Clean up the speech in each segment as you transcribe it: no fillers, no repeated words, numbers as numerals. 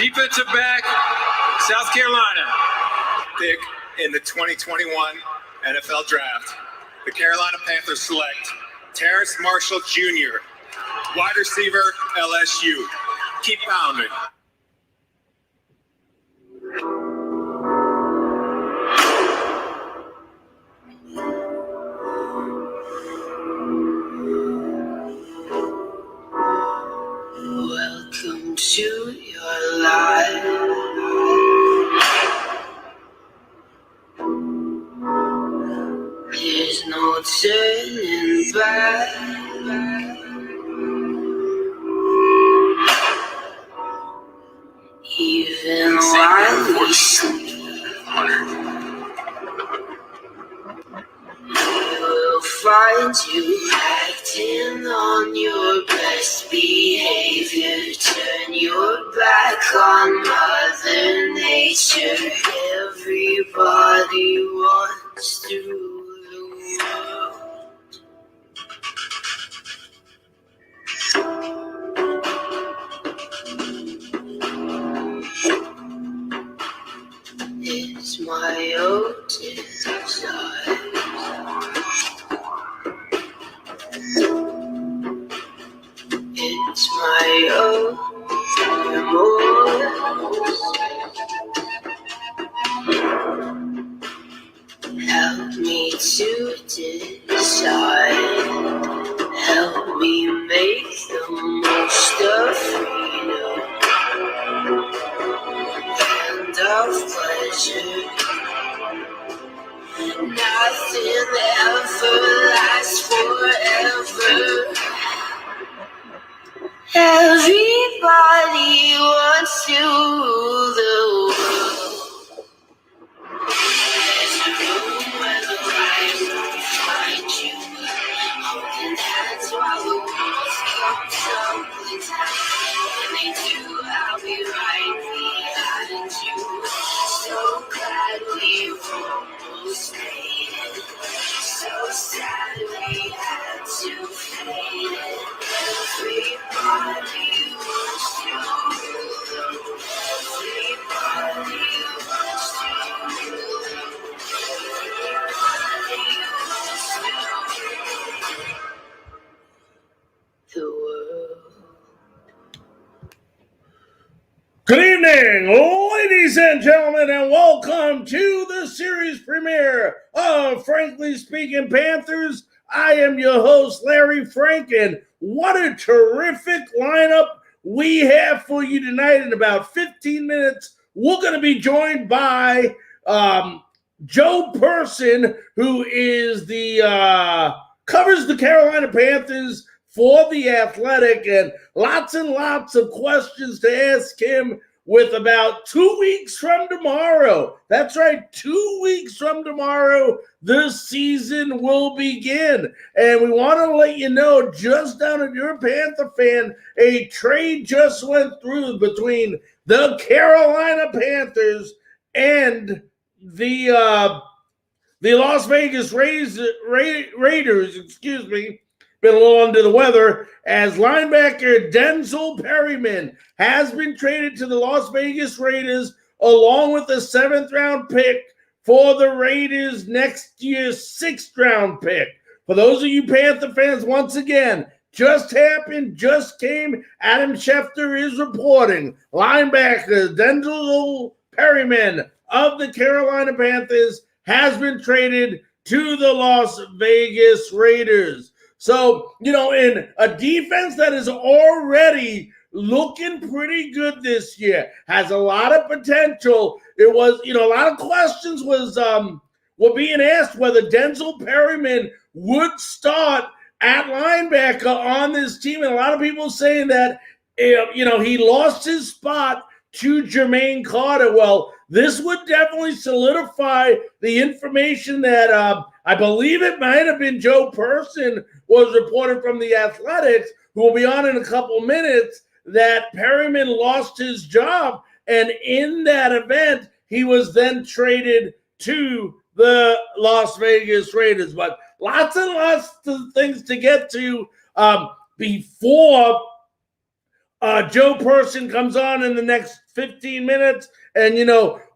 Defensive back, South Carolina. Pick in the 2021 NFL Draft, the Carolina Panthers select Terrace Marshall Jr., wide receiver, LSU. Keep pounding. Welcome to your life. There's no turning back. Even while we sleep, we will find you acting on your best behavior. Turn your back on Mother Nature. Everybody wants to rule the world. It's my own desire. It's my own remorse. Help me to decide. Help me make the most of freedom and of pleasure. Nothing ever lasts forever. Everybody wants to rule the world. There's a room where the light won't find you. Holding hands while the walls come tumbling down. When they do, I'll be right behind you. So glad we've almost made it. So sad we had to fade it. Everybody wants to rule the world. Everybody wants to rule the world. Everybody wants to rule the world. Good evening, ladies and gentlemen, and welcome to the series premiere of Frankly Speaking Panthers. I am your host, Larry Franken. What a terrific lineup we have for you tonight. In about 15 minutes, we're going to be joined by Joe Person, who is the covers the Carolina Panthers for The Athletic, and lots of questions to ask him with about 2 weeks from tomorrow. That's right, 2 weeks from tomorrow, the season will begin. And we want to let you know, just down if you're a Panther fan, a trade just went through between the Carolina Panthers and the Las Vegas Raiders, been a little under the weather, as linebacker Denzel Perryman has been traded to the Las Vegas Raiders along with a 7th-round pick for the Raiders' next year's 6th-round pick. For those of you Panther fans, once again, just happened, just came. Adam Schefter is reporting. Linebacker Denzel Perryman of the Carolina Panthers has been traded to the Las Vegas Raiders. So, in a defense that is already looking pretty good this year, has a lot of potential. It was, a lot of questions were being asked whether Denzel Perryman would start at linebacker on this team. And a lot of people saying that, he lost his spot to Jermaine Carter. Well, this would definitely solidify the information that I believe it might have been Joe Person was reported from The Athletics, who will be on in a couple minutes, that Perryman lost his job. And in that event, he was then traded to the Las Vegas Raiders. But lots and lots of things to get to before Joe Person comes on in the next 15 minutes. And,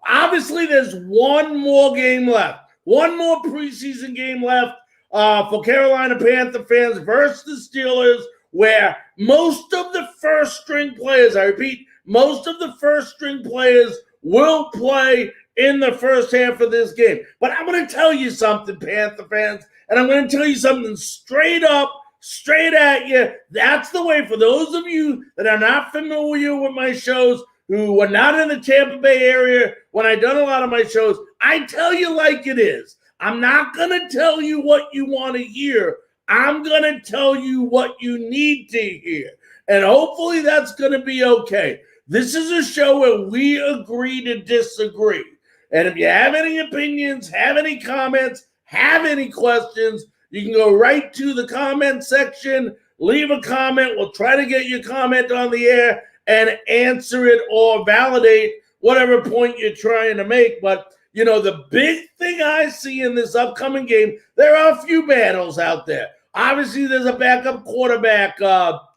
obviously there's one more game left. One more preseason game left for Carolina Panther fans versus the Steelers, where most of the first-string players, I repeat, most of the first-string players will play in the first half of this game. But I'm going to tell you something, Panther fans, and I'm going to tell you something straight up, straight at you. That's the way. For those of you that are not familiar with my shows, who are not in the Tampa Bay area, when I've done a lot of my shows, I tell you like it is. I'm not going to tell you what you want to hear. I'm going to tell you what you need to hear. And hopefully that's going to be okay. This is a show where we agree to disagree. And if you have any opinions, have any comments, have any questions, you can go right to the comment section, leave a comment. We'll try to get your comment on the air and answer it or validate whatever point you're trying to make. But, the big thing I see in this upcoming game, there are a few battles out there. Obviously, there's a backup quarterback, battle.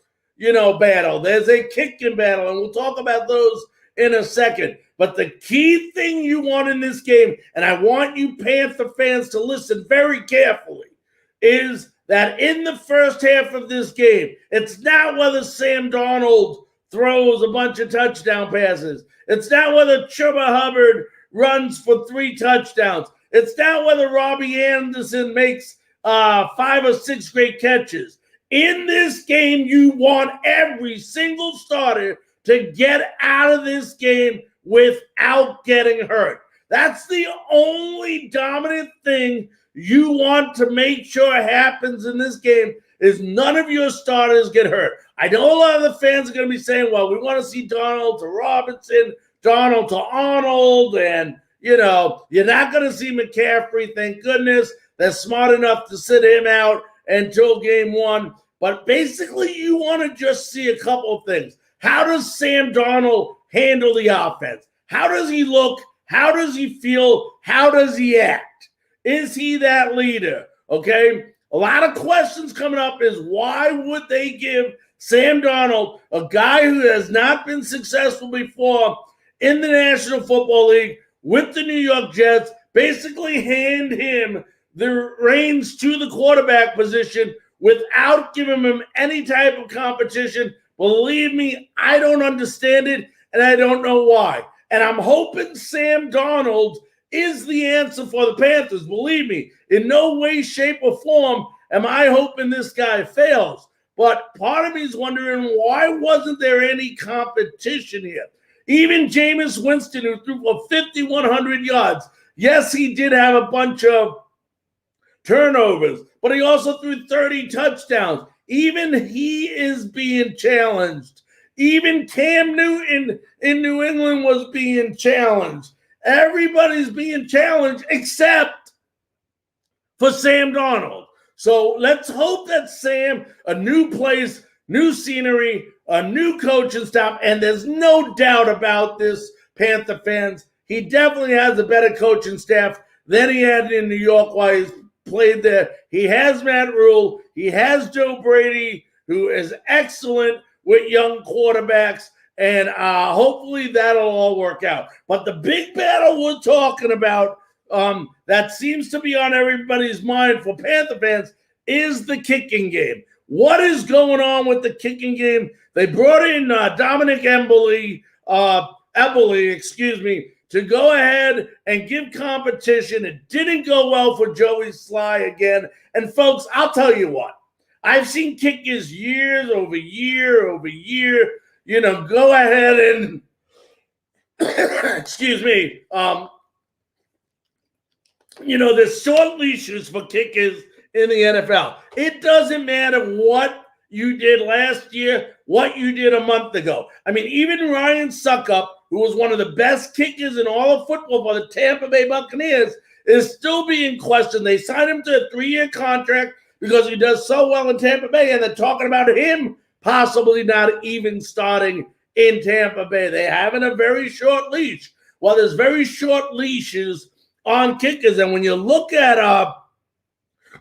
There's a kicking battle, and we'll talk about those in a second. But the key thing you want in this game, and I want you Panther fans to listen very carefully, is that in the first half of this game, it's not whether Sam Darnold throws a bunch of touchdown passes. It's not whether Chuba Hubbard runs for 3 touchdowns. It's not whether Robbie Anderson makes 5 or 6 great catches. In this game, you want every single starter to get out of this game without getting hurt. That's the only dominant thing you want to make sure happens in this game, is none of your starters get hurt. I know a lot of the fans are going to be saying, well, we want to see Donald to Robinson, Donald to Arnold, and, you're not going to see McCaffrey. Thank goodness they're smart enough to sit him out until game 1. But basically, you want to just see a couple of things. How does Sam Darnold handle the offense? How does he look? How does he feel? How does he act? Is he that leader? Okay? A lot of questions coming up is, why would they give Sam Darnold, a guy who has not been successful before in the National Football League with the New York Jets, basically hand him the reins to the quarterback position without giving him any type of competition? Believe me, I don't understand it, and I don't know why. And I'm hoping Sam Darnold is the answer for the Panthers. Believe me, in no way, shape, or form am I hoping this guy fails. But part of me is wondering, why wasn't there any competition here? Even Jameis Winston, who threw for 5,100 yards. Yes, he did have a bunch of turnovers, but he also threw 30 touchdowns. Even he is being challenged. Even Cam Newton in New England was being challenged. Everybody's being challenged except for Sam Darnold. So let's hope that Sam, a new place, new scenery, a new coaching staff, and there's no doubt about this, Panther fans, he definitely has a better coaching staff than he had in New York while he's played there. He has Matt Rule. He has Joe Brady, who is excellent with young quarterbacks, and hopefully that'll all work out. But the big battle we're talking about that seems to be on everybody's mind for Panther fans is the kicking game. What is going on with the kicking game? They brought in Dominic Eberle, to go ahead and give competition. It didn't go well for Joey Sly again. And folks, I'll tell you what. I've seen kickers year over year, go ahead and, there's short leashes for kickers in the NFL. It doesn't matter what you did last year, what you did a month ago. I mean, even Ryan Suckup, who was one of the best kickers in all of football for the Tampa Bay Buccaneers, is still being questioned. They signed him to a 3-year contract because he does so well in Tampa Bay, and they're talking about him possibly not even starting in Tampa Bay. They're having a very short leash. Well, there's very short leashes on kickers, and when you look at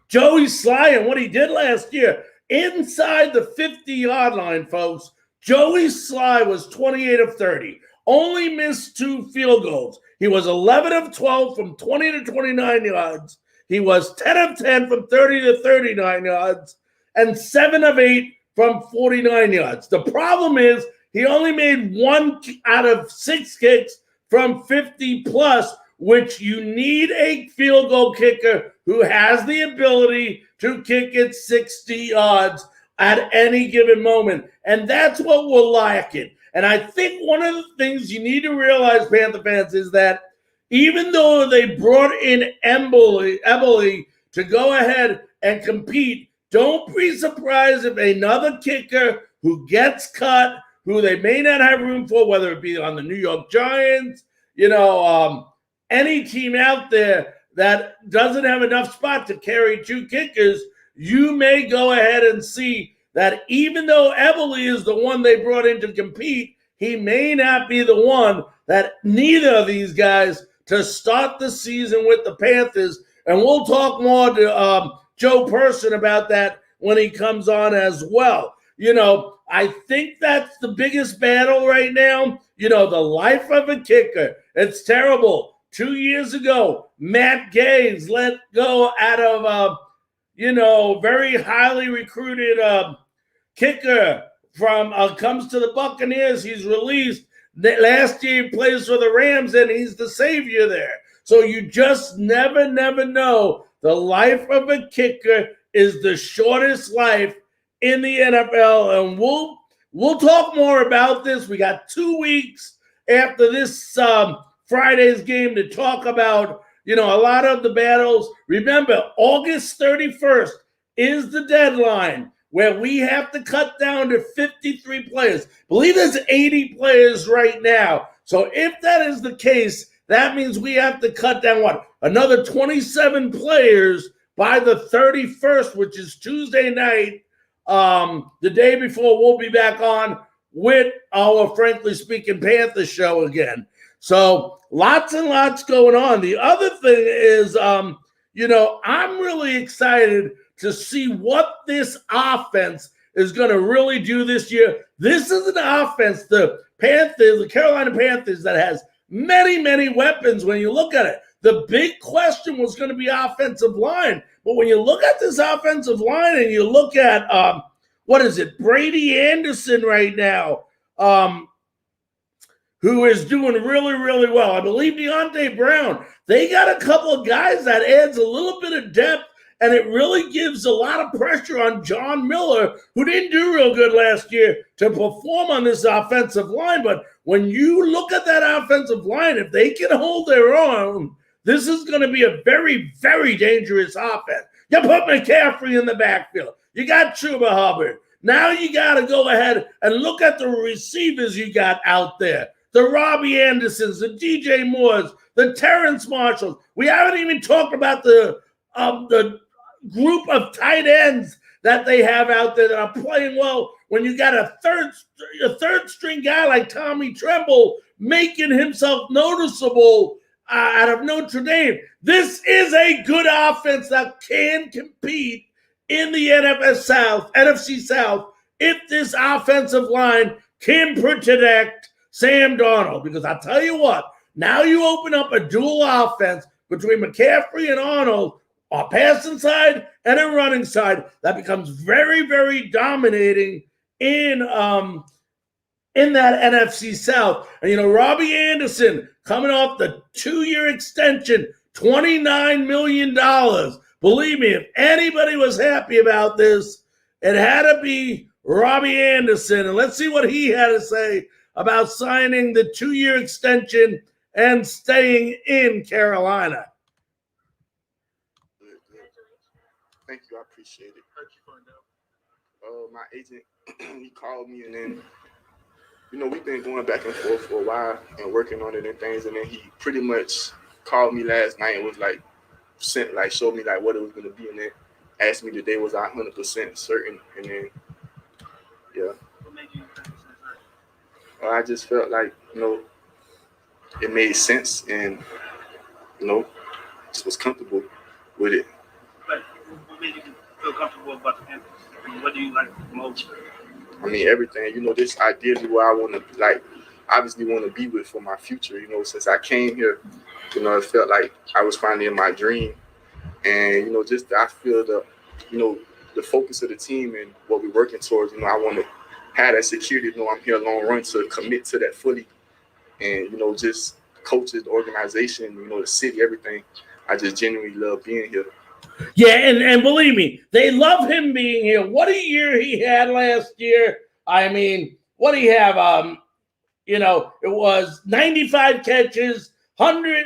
Joey Sly and what he did last year, inside the 50-yard line, folks, Joey Sly was 28 of 30, only missed 2 field goals. He was 11 of 12 from 20 to 29 yards. He was 10 of 10 from 30 to 39 yards and 7 of 8 from 49 yards. The problem is he only made 1 out of 6 kicks from 50 plus, which you need a field goal kicker who has the ability to kick it 60 yards at any given moment. And that's what we're lacking. And I think one of the things you need to realize, Panther fans, is that even though they brought in Emily to go ahead and compete, don't be surprised if another kicker who gets cut, who they may not have room for, whether it be on the New York Giants, any team out there that doesn't have enough spot to carry 2 kickers, you may go ahead and see that even though Emily is the one they brought in to compete, he may not be the one that neither of these guys to start the season with the Panthers. And we'll talk more to Joe Person about that when he comes on as well. I think that's the biggest battle right now. The life of a kicker. It's terrible. 2 years ago, Matt Gay's let go out of, very highly recruited kicker from comes to the Buccaneers. He's released. Last year he plays for the Rams, and he's the savior there. So you just never know. The life of a kicker is the shortest life in the NFL, and we'll talk more about this. We got 2 weeks after this Friday's game to talk about, a lot of the battles. Remember, August 31st is the deadline where we have to cut down to 53 players. I believe there's 80 players right now. So if that is the case, that means we have to cut down another 27 players by the 31st, which is Tuesday night, the day before we'll be back on with our Frankly Speaking Panthers show again. So lots and lots going on. The other thing is, I'm really excited to see what this offense is going to really do this year. This is an offense, the Carolina Panthers, that has many, many weapons when you look at it. The big question was going to be offensive line. But when you look at this offensive line and you look at, Brady Anderson right now, who is doing really, really well. I believe Deontay Brown. They got a couple of guys that adds a little bit of depth, and it really gives a lot of pressure on John Miller, who didn't do real good last year, to perform on this offensive line. But when you look at that offensive line, if they can hold their own, this is going to be a very, very dangerous offense. You put McCaffrey in the backfield. You got Chuba Hubbard. Now you got to go ahead and look at the receivers you got out there. The Robbie Andersons, the DJ Moores, the Terrence Marshalls. We haven't even talked about the group of tight ends that they have out there that are playing well. When you got a third string guy like Tommy Tremble making himself noticeable out of Notre Dame, this is a good offense that can compete in the NFC South, if this offensive line can protect Sam Darnold. Because I'll tell you what, now you open up a dual offense between McCaffrey and Arnold, a passing side and a running side, that becomes very, very dominating in that NFC South. And, Robbie Anderson coming off the 2-year extension, $29 million. Believe me, if anybody was happy about this, it had to be Robbie Anderson. And let's see what he had to say about signing the 2-year extension and staying in Carolina. Thank you. I appreciate it. How'd you find out? My agent, he called me, and then, we've been going back and forth for a while and working on it and things. And then he pretty much called me last night and was showed me what it was going to be, and then asked me the day was 100% certain. And then, yeah. What made you 100% certain? I just felt like, it made sense, and, just was comfortable with it. But what made you feel comfortable about the Panthers? What do you like most? I mean, everything. You know, this ideally where I want to, like, obviously want to be with for my future. You know, since I came here, you know, it felt like I was finally in my dream. And, you know, just I feel the focus of the team and what we're working towards. You know, I want to have that security. You know, I'm here long run to commit to that fully. And, you know, just coaches, the organization, you know, the city, everything. I just genuinely love being here. Yeah, and believe me, they love him being here. What a year he had last year. I mean, what do you have? You know, it was 95 catches, 100,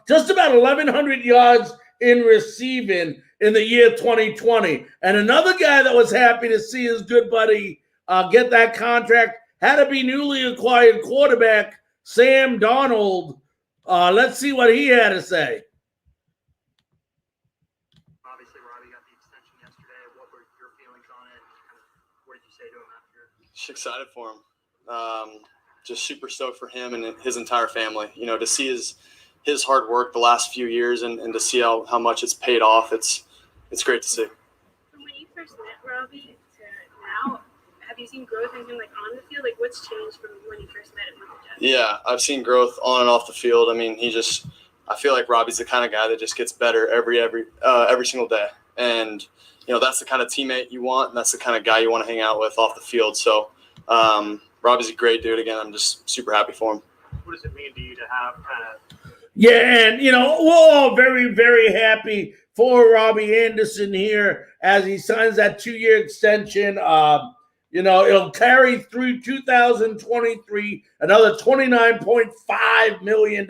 just about 1,100 yards in receiving in the year 2020. And another guy that was happy to see his good buddy get that contract had to be newly acquired quarterback Sam Darnold. Let's see what he had to say. Obviously, Robbie got the extension yesterday. What were your feelings on it? What did you say to him after? Just excited for him. Just super stoked for him and his entire family. You know, to see his hard work the last few years and to see how much it's paid off, it's great to see. From when you first met Robbie to now, have you seen growth in him, like, on the field? Like, what's changed from when you first met him with the Jets? Yeah, I've seen growth on and off the field. I mean, I feel like Robbie's the kind of guy that just gets better every single day. And, you know, that's the kind of teammate you want, and that's the kind of guy you want to hang out with off the field. So Robbie's a great dude. Again, I'm just super happy for him. What does it mean to you to have kind of – Yeah, and, you know, we're all very, very happy for Robbie Anderson here as he signs that 2-year extension. You know, it'll carry through 2023, another $29.5 million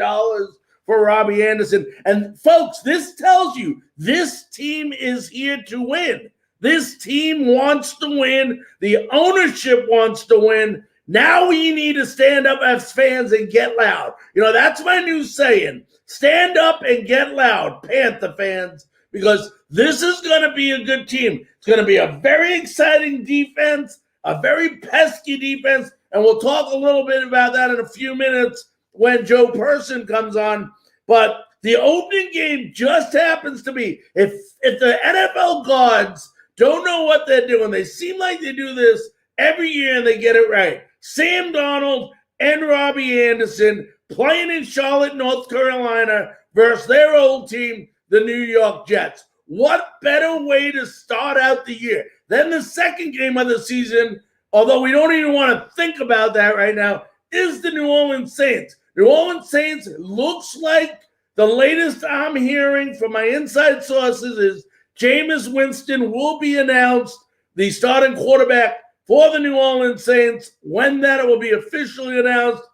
for Robbie Anderson. And, folks, this tells you this team is here to win. This team wants to win. The ownership wants to win. Now we need to stand up as fans and get loud. You know, that's my new saying. Stand up and get loud, Panther fans, because this is going to be a good team. It's going to be a very exciting defense, a very pesky defense, and we'll talk a little bit about that in a few minutes when Joe Person comes on. But the opening game just happens to be, if the NFL gods don't know what they're doing, they seem like they do this every year and they get it right. Sam Darnold and Robbie Anderson playing in Charlotte, North Carolina versus their old team, the New York Jets. What better way to start out the year? Then the second game of the season, although we don't even want to think about that right now, is the New Orleans Saints. New Orleans Saints looks like the latest I'm hearing from my inside sources is Jameis Winston will be announced the starting quarterback for the New Orleans Saints. When that will be officially announced,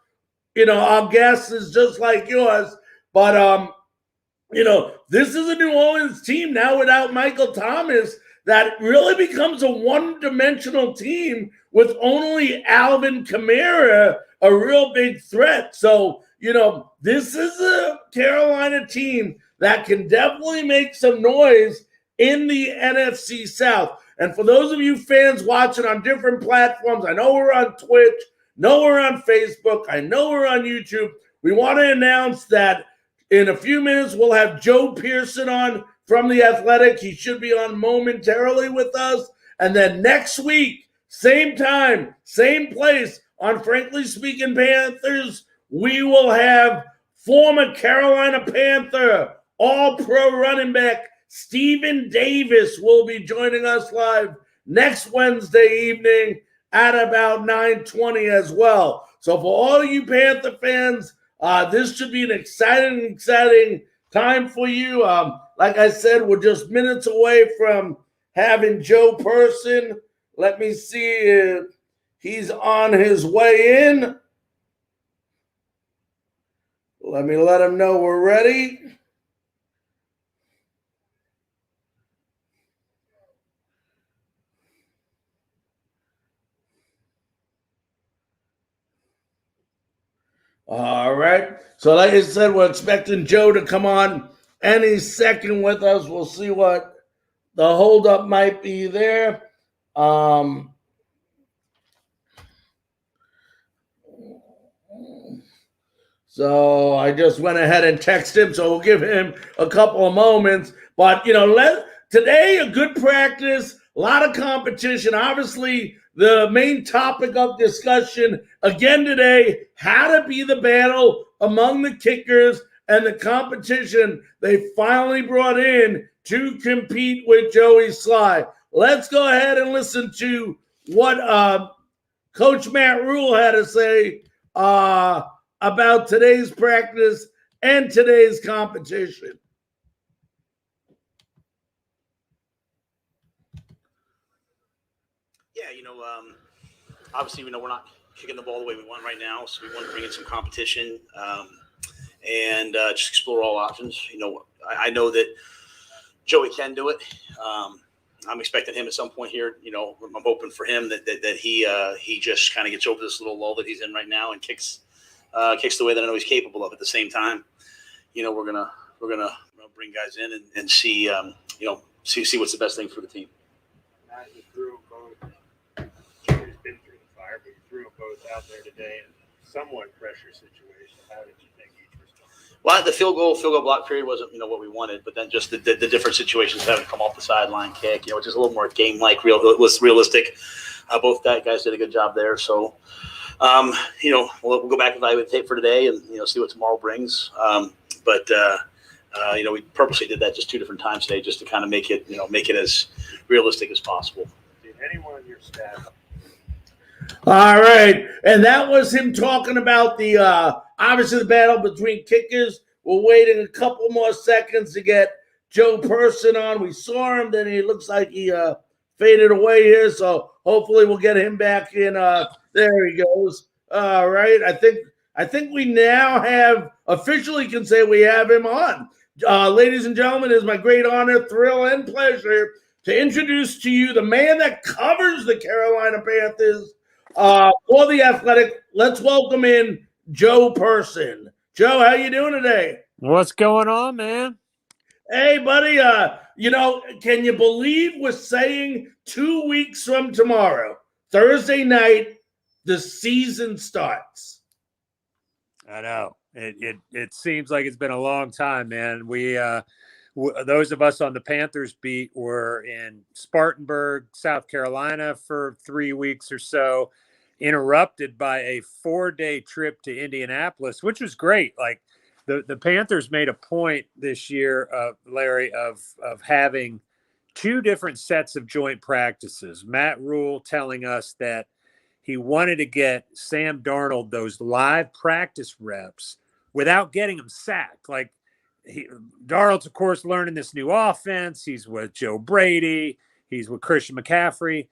you know, our guess is just like yours. But, you know, this is a New Orleans team now without Michael Thomas that really becomes a one-dimensional team with only Alvin Kamara, a real big threat. So, you know, this is a Carolina team that can definitely make some noise in the NFC South. And for those of you fans watching on different platforms, I know we're on Twitch, know we're on Facebook, I know we're on YouTube. We want to announce that in a few minutes we'll have Joe Pearson on from The Athletic. He should be on momentarily with us. And then next week, same time, same place, on Frankly Speaking Panthers, we will have former Carolina Panther, all-pro running back Stephen Davis will be joining us live next Wednesday evening at about 9:20 as well. So for all of you Panther fans, this should be an exciting time for you. Like I said, we're just minutes away from having Joe Person. Let me see if he's on his way in. Let me let him know we're ready. All right. So like I said, we're expecting Joe to come on any second with us. We'll see what the holdup might be there. So I just went ahead and texted him, so we'll give him a couple of moments. But, you know, today a good practice, A lot of competition. Obviously, the main topic of discussion again today had to be the battle among the kickers and the competition they finally brought in to compete with Joey Sly. Let's go ahead and listen to what Coach Matt Rule had to say about today's practice and today's competition. Yeah, obviously, we're not kicking the ball the way we want right now, so we want to bring in some competition and just explore all options. I know that Joey can do it. I'm expecting him at some point here. I'm hoping for him that he just kind of gets over this little lull that he's in right now and kicks the way that I know he's capable of. At the same time, we're gonna bring guys in and see see what's the best thing for the team. Matt, you threw both. Joey's been through the fire, but you threw them both out there today in somewhat pressure situation. How did you think each responded? Well, the field goal block period wasn't what we wanted, but then just the different situations, having come off the sideline kick, just a little more game-like, realistic. Both guys did a good job there. So, we'll go back and evaluate the tape for today and see what tomorrow brings. But we purposely did that just two different times today, just to kind of make it as realistic as possible. Did anyone on your staff? All right, and that was him talking about the obviously the battle between kickers. We're waiting a couple more seconds to get Joe Person on. We saw him, then he looks like he faded away here, so hopefully we'll get him back in. There he goes. All right, I think we now have officially can say we have him on. Ladies and gentlemen, it is my great honor, thrill, and pleasure to introduce to you the man that covers the Carolina Panthers for The Athletic. Let's welcome in Joe Person. Joe, how you doing today? What's going on, man? Hey, buddy. Can you believe we're saying 2 weeks from tomorrow, Thursday night, the season starts? I know. It seems like it's been a long time, man. We those of us on the Panthers beat were in Spartanburg, South Carolina for 3 weeks or so, interrupted by a 4-day trip to Indianapolis, which was great. Like the Panthers made a point this year, Larry, of having two different sets of joint practices. Matt Rule telling us that he wanted to get Sam Darnold those live practice reps without getting him sacked. Like Darnold's, of course, learning this new offense. He's with Joe Brady. He's with Christian McCaffrey.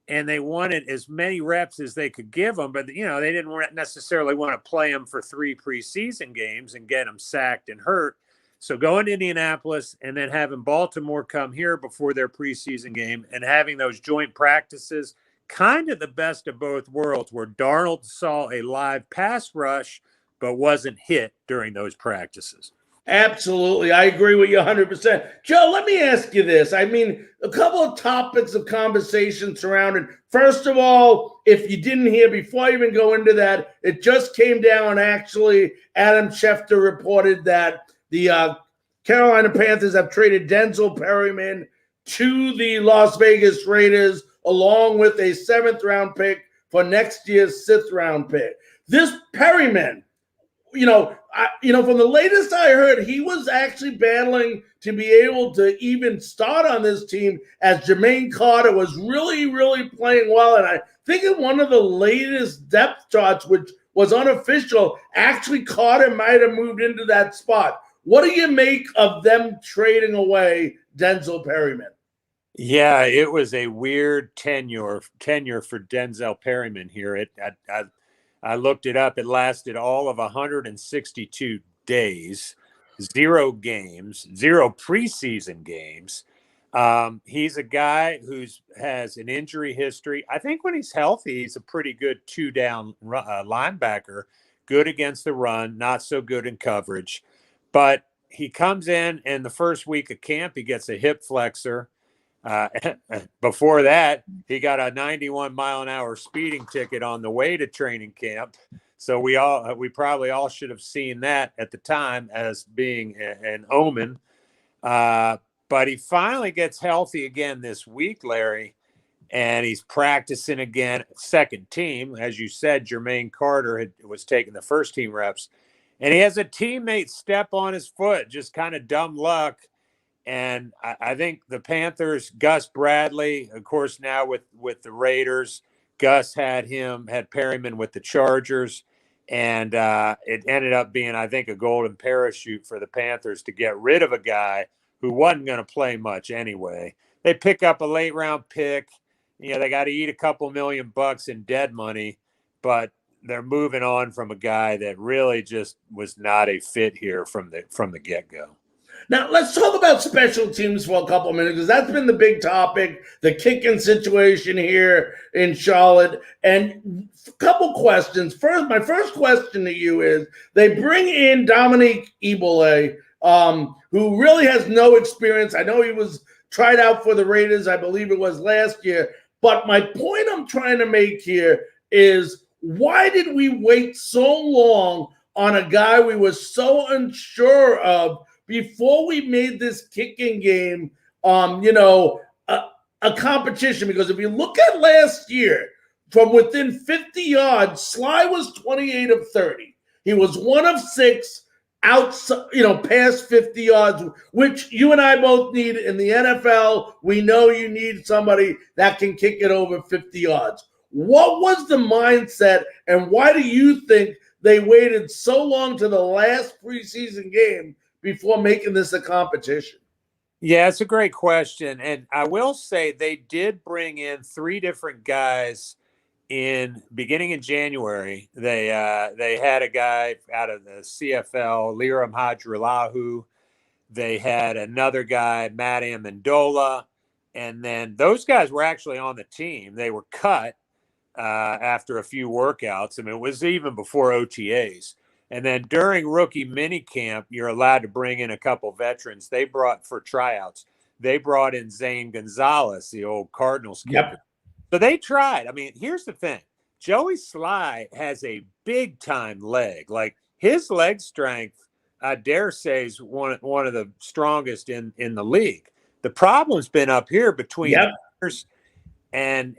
And they wanted as many reps as they could give him. But, they didn't necessarily want to play him for 3 preseason games and get him sacked and hurt. So going to Indianapolis and then having Baltimore come here before their preseason game and having those joint practices, kind of the best of both worlds, where Darnold saw a live pass rush but wasn't hit during those practices. Absolutely. I agree with you 100%. Joe, let me ask you this. I mean, a couple of topics of conversation surrounding. First of all, if you didn't hear, before I even go into that, it just came down. Actually, Adam Schefter reported that the Carolina Panthers have traded Denzel Perryman to the Las Vegas Raiders, along with a 7th-round pick for next year's 6th-round pick. This Perryman, from the latest I heard, he was actually battling to be able to even start on this team, as Jermaine Carter was really, really playing well. And I think in one of the latest depth charts, which was unofficial, actually Carter might have moved into that spot. What do you make of them trading away Denzel Perryman? Yeah, it was a weird tenure for Denzel Perryman here. I looked it up. It lasted all of 162 days, 0 games, 0 preseason games. He's a guy who has an injury history. I think when he's healthy, he's a pretty good 2-down linebacker, good against the run, not so good in coverage. But he comes in, and the first week of camp, he gets a hip flexor. Before that, he got a 91-mile-an-hour speeding ticket on the way to training camp. So we probably all should have seen that at the time as being an omen. But but he finally gets healthy again this week, Larry, and he's practicing again, second team. As you said, Jermaine Carter was taking the first team reps, and he has a teammate step on his foot, just kind of dumb luck. And I think the Panthers, Gus Bradley, of course, now with the Raiders, Gus had Perryman with the Chargers, and it ended up being, I think, a golden parachute for the Panthers to get rid of a guy who wasn't going to play much anyway. They pick up a late round pick. They got to eat a couple $1 million in dead money, but they're moving on from a guy that really just was not a fit here from the get-go. Now, let's talk about special teams for a couple of minutes, because that's been the big topic, the kicking situation here in Charlotte. And a couple questions. First, my first question to you is, they bring in Dominique Ebole, who really has no experience. I know he was tried out for the Raiders, I believe it was last year. But my point I'm trying to make here is, why did we wait so long on a guy we were so unsure of before we made this kicking game, a competition? Because if you look at last year, from within 50 yards, Sly was 28 of 30. He was 1 of 6 outside, past 50 yards, which you and I both need in the NFL. We know you need somebody that can kick it over 50 yards. What was the mindset, and why do you think they waited so long to the last preseason game before making this a competition? Yeah, it's a great question. And I will say they did bring in 3 different guys beginning in January. They had a guy out of the CFL, Liram Hajrulahu. They had another guy, Matt Amendola. And then those guys were actually on the team. They were cut after a few workouts. I mean, it was even before OTAs. And then during rookie minicamp, you're allowed to bring in a couple veterans. They brought for tryouts. They brought in Zane Gonzalez, the old Cardinals kicker. Yep. So they tried. I mean, here's the thing. Joey Sly has a big time leg. Like, his leg strength, I dare say, is one of the strongest in the league. The problem's been up here between the players and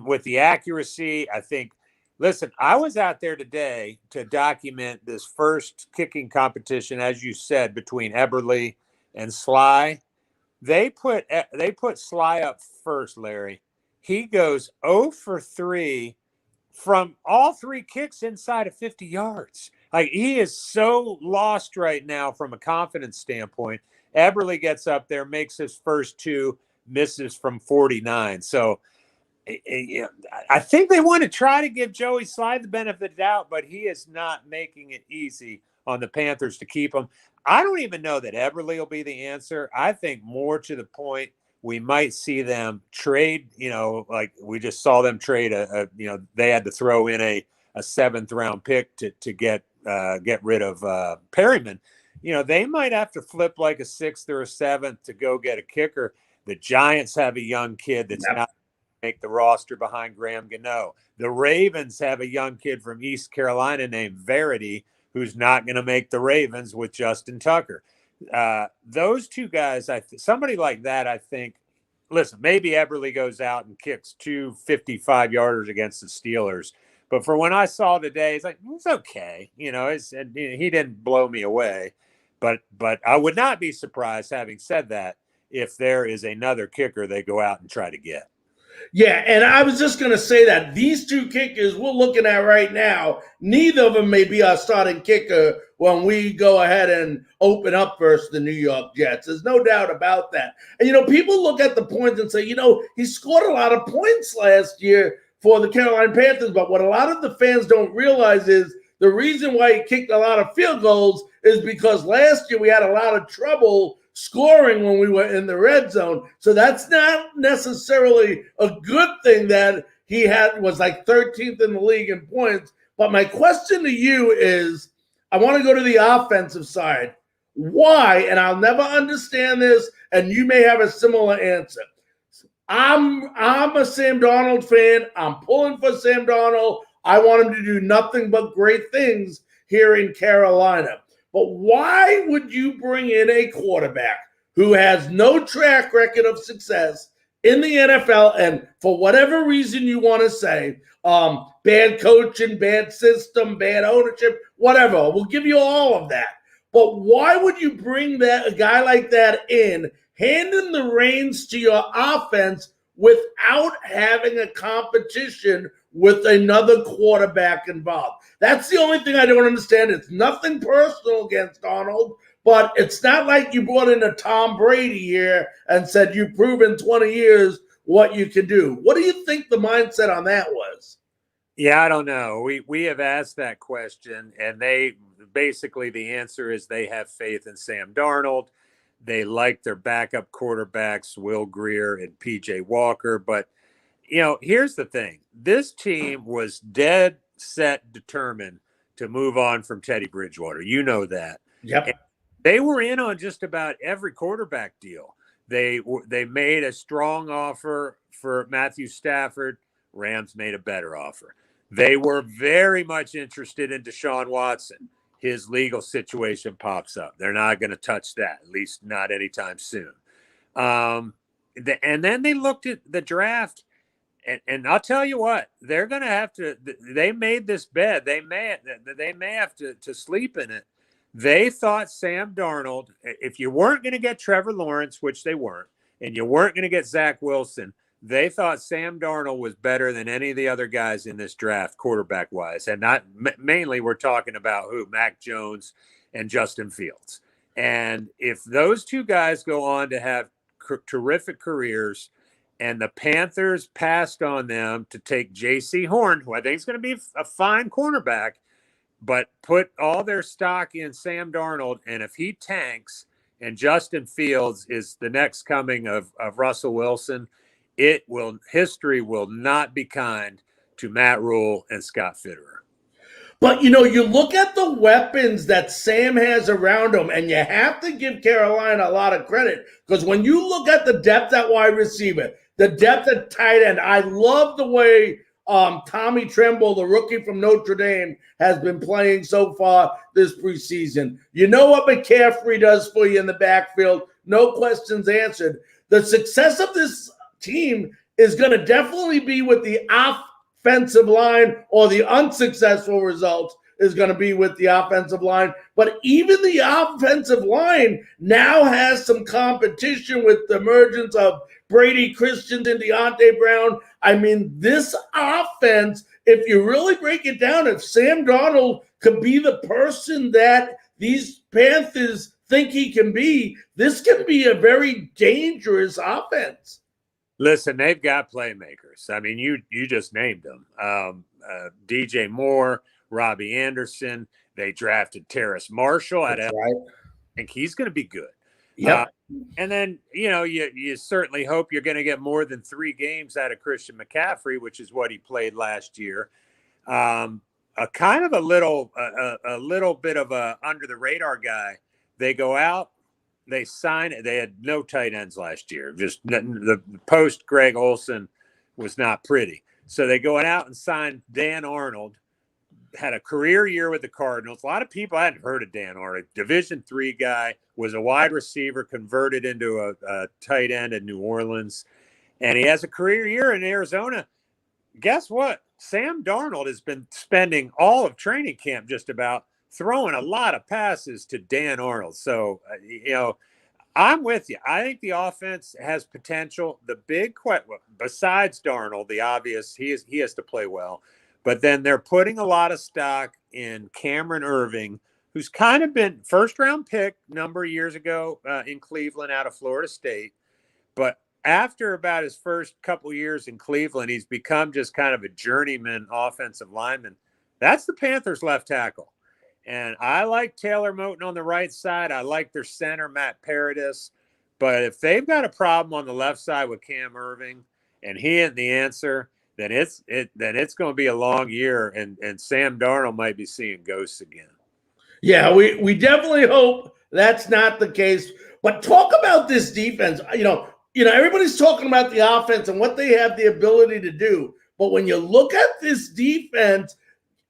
with the accuracy. I think. Listen, I was out there today to document this first kicking competition, as you said, between Eberle and Sly. They put Sly up first, Larry. He goes 0 for 3 from all 3 kicks inside of 50 yards. Like, he is so lost right now from a confidence standpoint. Eberle gets up there, makes his first 2, misses from 49. So I think they want to try to give Joey Sly the benefit of the doubt, but he is not making it easy on the Panthers to keep him. I don't even know that Eberle will be the answer. I think more to the point, we might see them trade, like we just saw them trade they had to throw in a 7th round pick to get rid of Perryman. They might have to flip like a 6th or a 7th to go get a kicker. The Giants have a young kid that's not make the roster behind Graham Gano. The Ravens have a young kid from East Carolina named Verity, who's not going to make the Ravens with Justin Tucker. Those 2 guys, somebody like that, I think. Listen, maybe Eberle goes out and kicks 2 55-yarders against the Steelers, but for when I saw today, it's okay. He didn't blow me away, but I would not be surprised, having said that, if there is another kicker they go out and try to get. Yeah, and I was just going to say that these 2 kickers we're looking at right now, neither of them may be our starting kicker when we go ahead and open up versus the New York Jets. There's no doubt about that. And, people look at the points and say, he scored a lot of points last year for the Carolina Panthers, but what a lot of the fans don't realize is the reason why he kicked a lot of field goals is because last year we had a lot of trouble scoring when we were in the red zone. So that's not necessarily a good thing that he was like 13th in the league in points. But my question to you is, I want to go to the offensive side. Why? And I'll never understand this, and you may have a similar answer. I'm a Sam Darnold fan. I'm pulling for Sam Darnold. I want him to do nothing but great things here in Carolina. But why would you bring in a quarterback who has no track record of success in the NFL, and for whatever reason you want to say, bad coaching, bad system, bad ownership, whatever, we'll give you all of that. But why would you bring a guy like that in, hand him the reins to your offense without having a competition with another quarterback involved? That's the only thing I don't understand. It's nothing personal against Donald, but it's not like you brought in a Tom Brady here and said you've proven 20 years what you can do. What do you think the mindset on that was? Yeah, I don't know. We have asked that question, and they basically, the answer is they have faith in Sam Darnold. They like their backup quarterbacks, Will Grier and PJ Walker. But, here's the thing. This team was dead set determined to move on from Teddy Bridgewater. You know that. Yep. And they were in on just about every quarterback deal. They made a strong offer for Matthew Stafford. Rams made a better offer. They were very much interested in Deshaun Watson. His legal situation pops up. They're not going to touch that, at least not anytime soon. And then they looked at the draft, and I'll tell you what, they're going to have to. They made this bed. They may have to sleep in it. They thought Sam Darnold, if you weren't going to get Trevor Lawrence, which they weren't, and you weren't going to get Zach Wilson, they thought Sam Darnold was better than any of the other guys in this draft, quarterback-wise. And not mainly we're talking about Mac Jones and Justin Fields. And if those two guys go on to have terrific careers, and the Panthers passed on them to take J.C. Horn, who I think is going to be a fine cornerback, but put all their stock in Sam Darnold, and if he tanks and Justin Fields is the next coming of Russell Wilson, history will not be kind to Matt Rule and Scott Fitterer. But, you look at the weapons that Sam has around him, and you have to give Carolina a lot of credit, because when you look at the depth at wide receiver, the depth at tight end, I love the way Tommy Tremble, the rookie from Notre Dame, has been playing so far this preseason. You know what McCaffrey does for you in the backfield, no questions answered. The success of this team is going to definitely be with the offensive line, or the unsuccessful results is going to be with the offensive line. But even the offensive line now has some competition with the emergence of Brady Christian and Deontay Brown. I mean, this offense, if you really break it down, if Sam Darnold could be the person that these Panthers think he can be, this can be a very dangerous offense. Listen, they've got playmakers. I mean, you just named them. DJ Moore, Robbie Anderson. They drafted Terrace Marshall at LA. Right. I think he's going to be good. Yeah. And then, you certainly hope you're going to get more than 3 games out of Christian McCaffrey, which is what he played last year. A kind of a little bit of a under the radar guy. They go out. They sign it. They had no tight ends last year. Just the post Greg Olson was not pretty. So they go out and sign Dan Arnold. Had a career year with the Cardinals. A lot of people hadn't heard of Dan Arnold. Division III guy, was a wide receiver, converted into a tight end in New Orleans. And he has a career year in Arizona. Guess what? Sam Darnold has been spending all of training camp just about throwing a lot of passes to Dan Arnold. So, I'm with you. I think the offense has potential. The big question, besides Darnold, the obvious, he has to play well. But then they're putting a lot of stock in Cameron Irving, who's kind of been first-round pick a number of years ago in Cleveland out of Florida State. But after about his first couple years in Cleveland, he's become just kind of a journeyman offensive lineman. That's the Panthers' left tackle. And I like Taylor Moton on the right side. I like their center, Matt Paradis. But if they've got a problem on the left side with Cam Irving and he ain't the answer, then it's going to be a long year, and Sam Darnold might be seeing ghosts again. Yeah, we definitely hope that's not the case. But talk about this defense. Everybody's talking about the offense and what they have the ability to do. But when you look at this defense,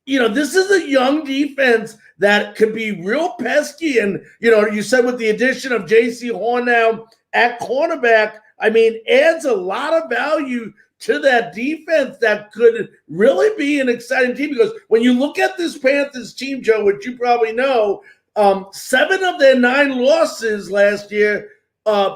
this is a young defense that could be real pesky. And, you said with the addition of J.C. Horn now at cornerback, adds a lot of value to that defense that could really be an exciting team. Because when you look at this Panthers team, Joe, which you probably know, 7 of their 9 losses last year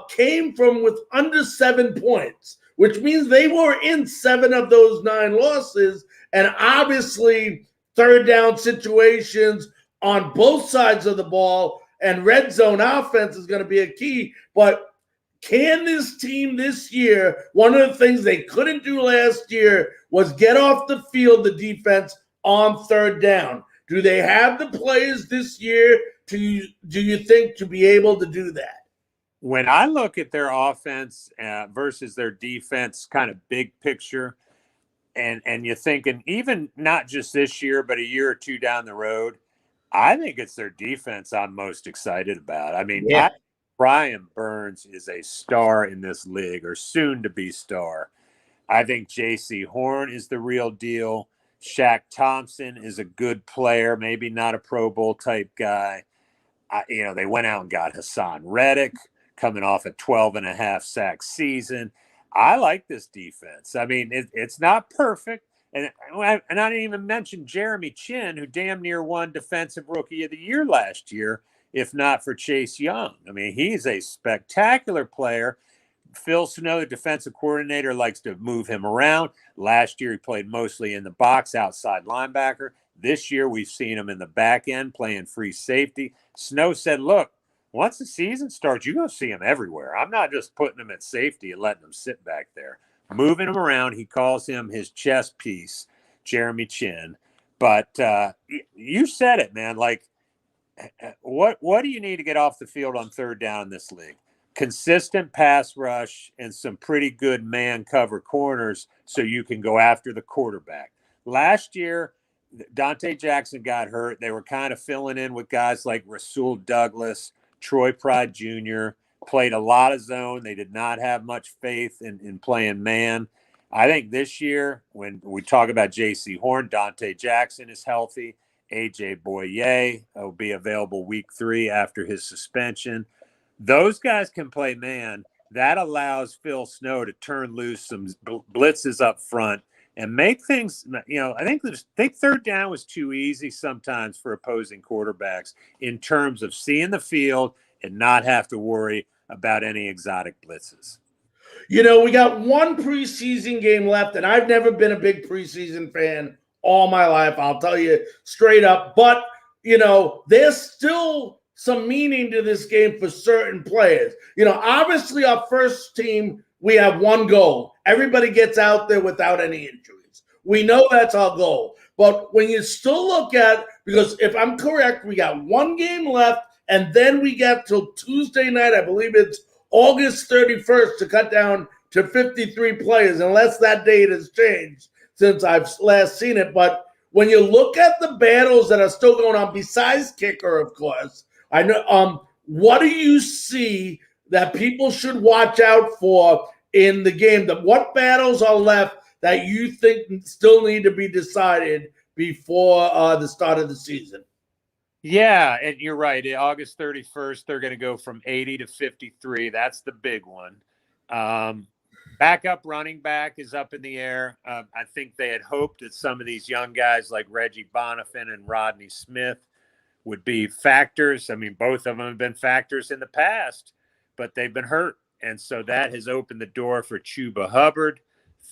came from with under 7 points, which means they were in 7 of those 9 losses. And obviously, third down situations on both sides of the ball and red zone offense is going to be a key. But can this team this year, one of the things they couldn't do last year was get off the field, the defense, on third down? Do they have the players this year, do you think, to be able to do that? When I look at their offense versus their defense, kind of big picture, and you're thinking even not just this year, but a year or two down the road, I think it's their defense I'm most excited about. Brian Burns is a star in this league, or soon to be star. I think J.C. Horn is the real deal. Shaq Thompson is a good player, maybe not a Pro Bowl type guy. They went out and got Hassan Reddick, coming off a 12.5 sack season. I like this defense. It's not perfect. And I didn't even mention Jeremy Chin, who damn near won Defensive Rookie of the Year last year, if not for Chase Young. He's a spectacular player. Phil Snow, the defensive coordinator, likes to move him around. Last year, he played mostly in the box, outside linebacker. This year, we've seen him in the back end playing free safety. Snow said, look, once the season starts, you're going to see him everywhere. I'm not just putting him at safety and letting him sit back there. Moving him around, he calls him his chess piece, Jeremy Chin. But you said it, man. What do you need to get off the field on third down in this league? Consistent pass rush and some pretty good man cover corners so you can go after the quarterback. Last year, Dante Jackson got hurt. They were kind of filling in with guys like Rasul Douglas, Troy Pride Jr., played a lot of zone. They did not have much faith in playing man. I think this year, when we talk about J.C. Horn, Dante Jackson is healthy. A.J. Boye will be available week 3 after his suspension. Those guys can play man. That allows Phil Snow to turn loose some blitzes up front and make things, I think third down was too easy sometimes for opposing quarterbacks in terms of seeing the field and not have to worry about any exotic blitzes. We got one preseason game left, and I've never been a big preseason fan all my life, I'll tell you straight up. But, there's still some meaning to this game for certain players. Obviously our first team, we have one goal. Everybody gets out there without any injuries. We know that's our goal. But when you still look at, because if I'm correct, we got one game left, and then we get till Tuesday night, I believe it's August 31st, to cut down to 53 players, unless that date has changed since I've last seen it. But when you look at the battles that are still going on, besides kicker, of course, I know. What do you see that people should watch out for in the game? What battles are left that you think still need to be decided before the start of the season? Yeah, and you're right. August 31st, they're going to go from 80 to 53. That's the big one. Backup running back is up in the air. I think they had hoped that some of these young guys like Reggie Bonifant and Rodney Smith would be factors. Both of them have been factors in the past, but they've been hurt. And so that has opened the door for Chuba Hubbard,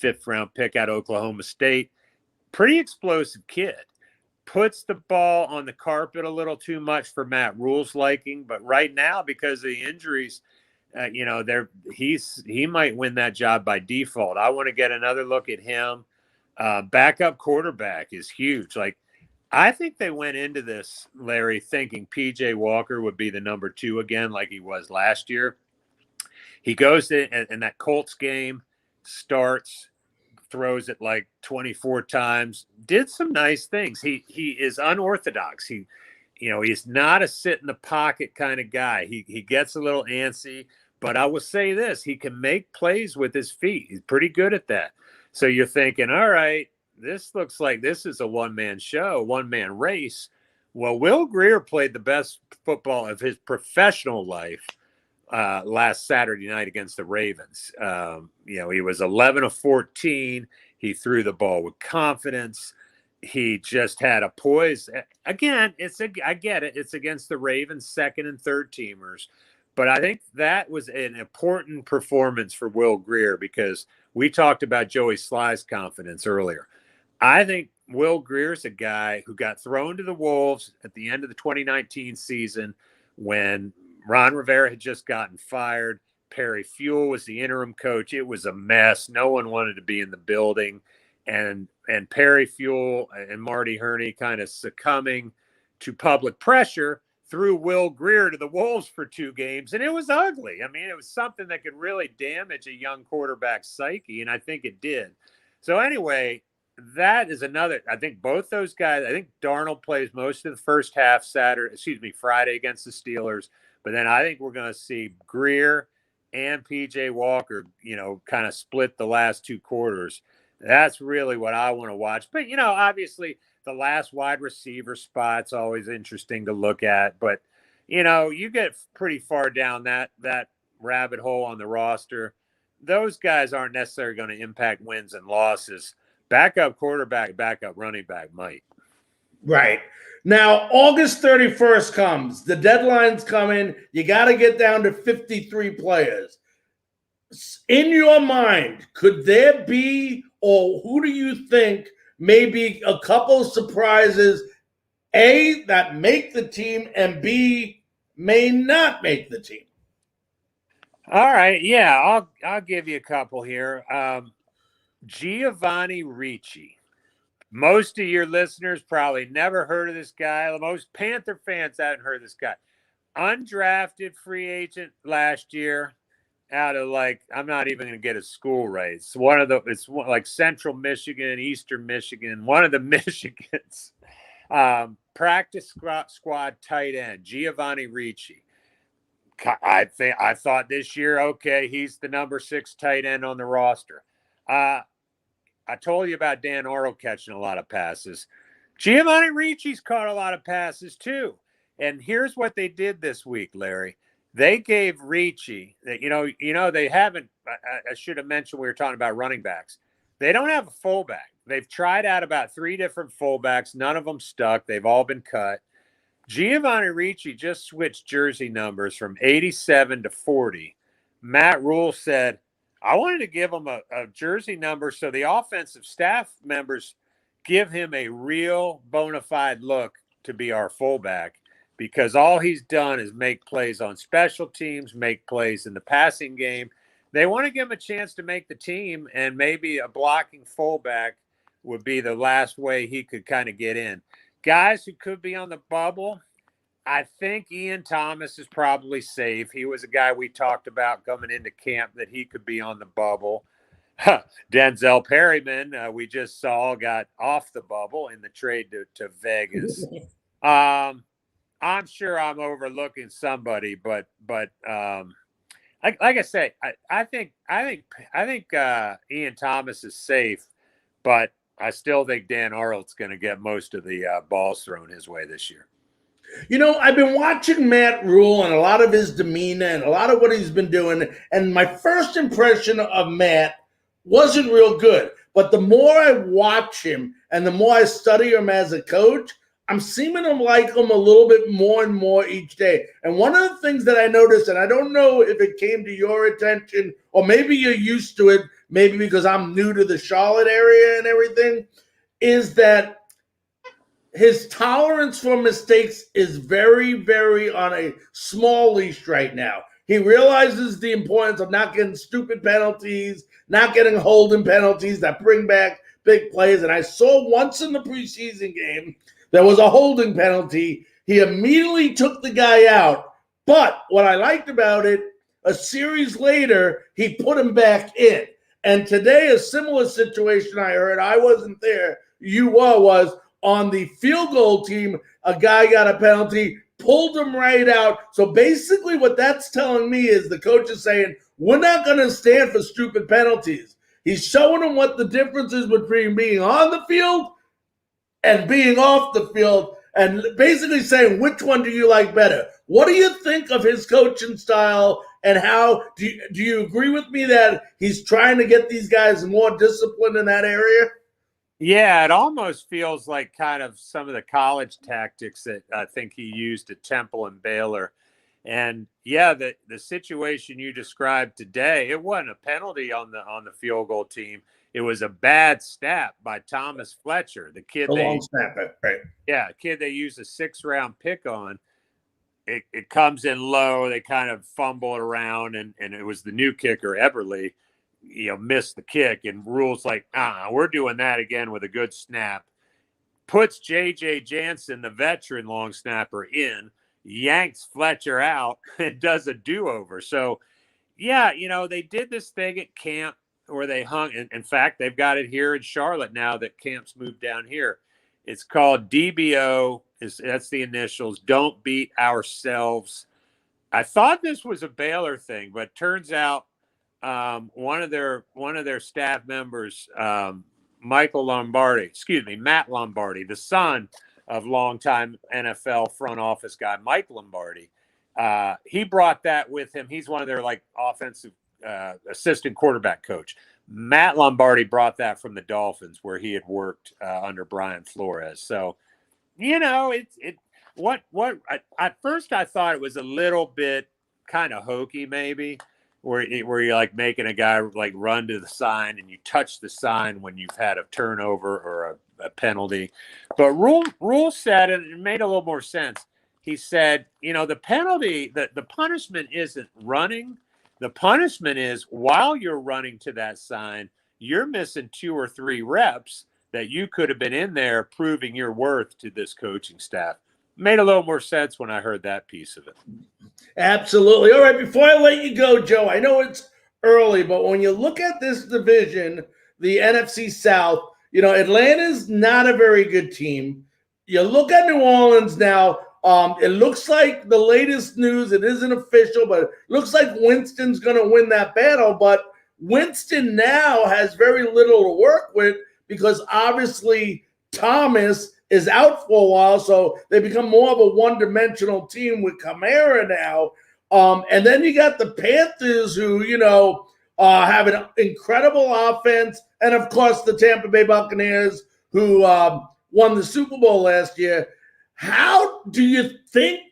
5th-round pick out of Oklahoma State. Pretty explosive kid. Puts the ball on the carpet a little too much for Matt Rule's liking, but right now, because of the injuries, he might win that job by default. I want to get another look at him. Backup quarterback is huge. I think they went into this, Larry, thinking PJ Walker would be the number 2 again, like he was last year. He goes in that Colts game, starts, throws it 24 times, did some nice things. He is unorthodox. He's not a sit in the pocket kind of guy. He gets a little antsy, but I will say this, he can make plays with his feet. He's pretty good at that. So you're thinking, all right, this looks like this is a one-man show, one-man race. Well, Will Greer played the best football of his professional life last Saturday night against the Ravens. He was 11 of 14. He threw the ball with confidence. He just had a poise. Again, I get it. It's against the Ravens, second and third teamers. But I think that was an important performance for Will Greer because we talked about Joey Sly's confidence earlier. I think Will Greer's a guy who got thrown to the Wolves at the end of the 2019 season when Ron Rivera had just gotten fired. Perry Fuel was the interim coach. It was a mess. No one wanted to be in the building. And Perry Fuel and Marty Herney kind of succumbing to public pressure threw Will Greer to the Wolves for 2 games, and it was ugly. I mean, it was something that could really damage a young quarterback's psyche, and I think it did. So anyway, that is another. I think both those guys. I think Darnold plays most of the first half Friday against the Steelers, but then I think we're going to see Greer and PJ Walker, kind of split the last 2 quarters. That's really what I want to watch. But obviously, the last wide receiver spot's always interesting to look at, but you get pretty far down that rabbit hole on the roster. Those guys aren't necessarily going to impact wins and losses. Backup quarterback, backup running back might. Right. Now, August 31st comes. The deadline's coming. You got to get down to 53 players. In your mind, could there be, or who do you think maybe a couple surprises, A, that make the team, and B, may not make the team? All right. Yeah, I'll give you a couple here. Giovanni Ricci. Most of your listeners probably never heard of this guy. Most Panther fans haven't heard of this guy. Undrafted free agent last year out of I'm not even going to get his school right. It's like Central Michigan, Eastern Michigan, one of the Michigans. Practice squad tight end, Giovanni Ricci. I thought this year, okay, he's the number 6 tight end on the roster. I told you about Dan Orle catching a lot of passes. Giovanni Ricci's caught a lot of passes too. And here's what they did this week, Larry. They gave Ricci, they haven't, I should have mentioned we were talking about running backs. They don't have a fullback. They've tried out about 3 different fullbacks. None of them stuck. They've all been cut. Giovanni Ricci just switched jersey numbers from 87 to 40. Matt Rule said, I wanted to give him a jersey number so the offensive staff members give him a real bona fide look to be our fullback. Because all he's done is make plays on special teams, make plays in the passing game. They want to give him a chance to make the team, and maybe a blocking fullback would be the last way he could kind of get in. Guys who could be on the bubble, I think Ian Thomas is probably safe. He was a guy we talked about coming into camp that he could be on the bubble. Denzel Perryman, we just saw, got off the bubble in the trade to Vegas. I'm sure I'm overlooking somebody, but like I say, I think Ian Thomas is safe, but I still think Dan Arnold's going to get most of the balls thrown his way this year. I've been watching Matt Rule and a lot of his demeanor and a lot of what he's been doing, and my first impression of Matt wasn't real good. But the more I watch him and the more I study him as a coach, I'm seeming to like him a little bit more and more each day. And one of the things that I noticed, and I don't know if it came to your attention, or maybe you're used to it, maybe because I'm new to the Charlotte area and everything, is that his tolerance for mistakes is very, very on a small leash right now. He realizes the importance of not getting stupid penalties, not getting holding penalties that bring back big plays. And I saw once in the preseason game, there was a holding penalty. He immediately took the guy out. But what I liked about it, a series later, he put him back in. And today, a similar situation I heard, I wasn't there, you were, was on the field goal team, a guy got a penalty, pulled him right out. So basically what that's telling me is the coach is saying, we're not going to stand for stupid penalties. He's showing them what the difference is between being on the field and being off the field, and basically saying, which one do you like better? What do you think of his coaching style, and how do you agree with me that he's trying to get these guys more disciplined in that area? Yeah, it almost feels like kind of some of the college tactics that I think he used at Temple and Baylor. And yeah, the situation you described today, it wasn't a penalty on the field goal team. It was a bad snap by Thomas Fletcher, the kid. A long snap, right? Yeah, kid they used a 6th-round pick on. It comes in low. They kind of fumble it around, and it was the new kicker, Everly, missed the kick, and Rule's like, we're doing that again with a good snap. Puts J.J. Jansen, the veteran long snapper, in, yanks Fletcher out, and does a do-over. So, yeah, they did this thing at camp where they hung. In fact, they've got it here in Charlotte now that camp's moved down here. It's called DBO. That's the initials. Don't beat ourselves. I thought this was a Baylor thing, but turns out one of their staff members, Matt Lombardi, the son of longtime NFL front office guy Mike Lombardi, he brought that with him. He's one of their offensive assistant quarterback coach. Matt Lombardi brought that from the Dolphins, where he had worked under Brian Flores. So, at first I thought it was a little bit kind of hokey, maybe, where you're making a guy run to the sign and you touch the sign when you've had a turnover or a penalty. But Rule said, and it made a little more sense. He said, the penalty, the punishment isn't running. The punishment is while you're running to that sign, you're missing 2 or 3 reps that you could have been in there proving your worth to this coaching staff. Made a little more sense when I heard that piece of it. Absolutely. All right, before I let you go, Joe, I know it's early, but when you look at this division, the NFC South, Atlanta's not a very good team. You look at New Orleans now, it looks like the latest news, it isn't official, but it looks like Winston's going to win that battle, but Winston now has very little to work with because obviously Thomas is out for a while, so they become more of a one-dimensional team with Kamara now. And then you got the Panthers who, have an incredible offense, and of course the Tampa Bay Buccaneers who won the Super Bowl last year. How do you think,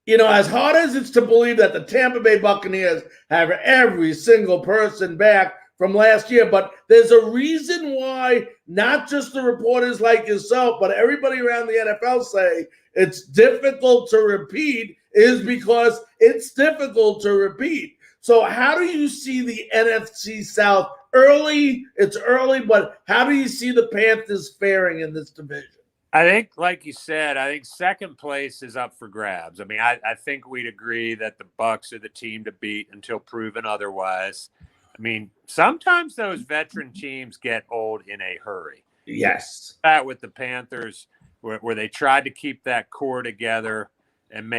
as hard as it's to believe that the Tampa Bay Buccaneers have every single person back from last year, but there's a reason why not just the reporters like yourself, but everybody around the NFL say it's difficult to repeat is because it's difficult to repeat. So how do you see the NFC South early? It's early, but how do you see the Panthers faring in this division? I think, like you said, I think second place is up for grabs. I mean, I think we'd agree that the Bucs are the team to beat until proven otherwise. I mean, sometimes those veteran teams get old in a hurry. Yes. That with the Panthers, where they tried to keep that core together and